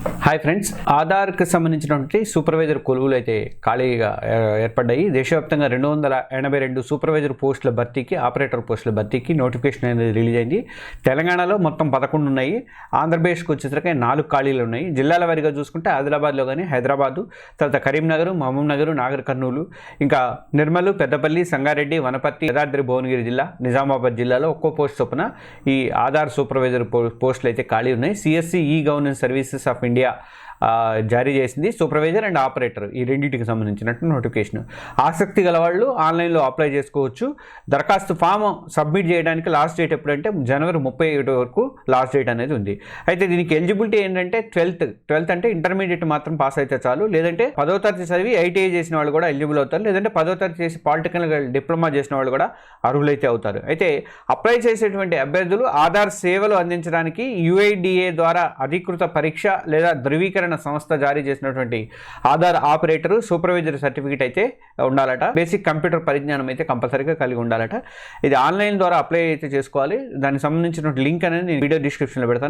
Hi friends, ఆధార్కి సంబంధించినటువంటి supervisor కొలువులు అయితే ఖాళీగా ఏర్పడ్డాయి. దేశవ్యాప్తంగా 282 సూపర్వైజర్ పోస్టుల భర్తీకి, ఆపరేటర్ పోస్టుల భర్తీకి నోటిఫికేషన్ అనేది రిలీజ్ అయింది. తెలంగాణలో మొత్తం 11 ఉన్నాయి. ఆంధ్రప్రదేశ్కి వచ్చేసరికి 4 ఖాళీలు ఉన్నాయి. జిల్లాల వారీగా చూసుకుంటే ఆదిలాబాద్లో కానీ, హైదరాబాదు, తర్వాత కరీంనగర్, మహబూబ్నగర్, నాగర్ కర్నూలు, ఇంకా నిర్మల్, పెద్దపల్లి, సంగారెడ్డి, వనపర్తి, యాదాద్రి భువనగిరి జిల్లా, నిజామాబాద్ జిల్లాలో ఒక్కో పోస్ట్ చొప్పున ఈ ఆధార్ సూపర్వైజర్ పోస్టులు అయితే ఖాళీ ఉన్నాయి. CSC e governance services of India జారీ చేసింది. సూపర్వైజర్ అండ్ ఆపరేటర్ ఈ రెండింటికి సంబంధించినట్టు నోటిఫికేషన్. ఆసక్తి గల వాళ్ళు ఆన్లైన్లో అప్లై చేసుకోవచ్చు. దరఖాస్తు ఫామ్ సబ్మిట్ చేయడానికి లాస్ట్ డేట్ ఎప్పుడంటే జనవరి 31 వరకు లాస్ట్ డేట్ అనేది ఉంది. అయితే దీనికి ఎలిజిబిలిటీ ఏంటంటే 12th అంటే ఇంటర్మీడియట్ మాత్రం పాస్ అయితే చాలు, లేదంటే 10వ తరగతి చదివి ఐటీఐ చేసిన వాళ్ళు కూడా ఎలిజిబుల్ అవుతారు, లేదంటే 10వ తరగతి చేసి పాలిటెక్నికల్ డిప్లొమా చేసిన వాళ్ళు కూడా అర్హులైతే అవుతారు. అయితే అప్లై చేసేటువంటి అభ్యర్థులు ఆధార్ సేవలు అందించడానికి UIDAI ద్వారా అధికృత పరీక్ష లేదా ధృవీకరణ సంస్థ జారీ చేసినటువంటి ఆధార్ ఆపరేటర్ సూపర్వైజర్ సర్టిఫికేట్ అయితే ఉండాలట. బేసిక్ కంప్యూటర్ పరిజ్ఞానం అయితే కంపల్సరీగా కలిగి ఉండాలట. ఇది ఆన్లైన్ ద్వారా అప్లై అయితే చేసుకోవాలి. దానికి సంబంధించిన లింక్ అనేది నేను వీడియో డిస్క్రిప్షన్లో పెడతాను.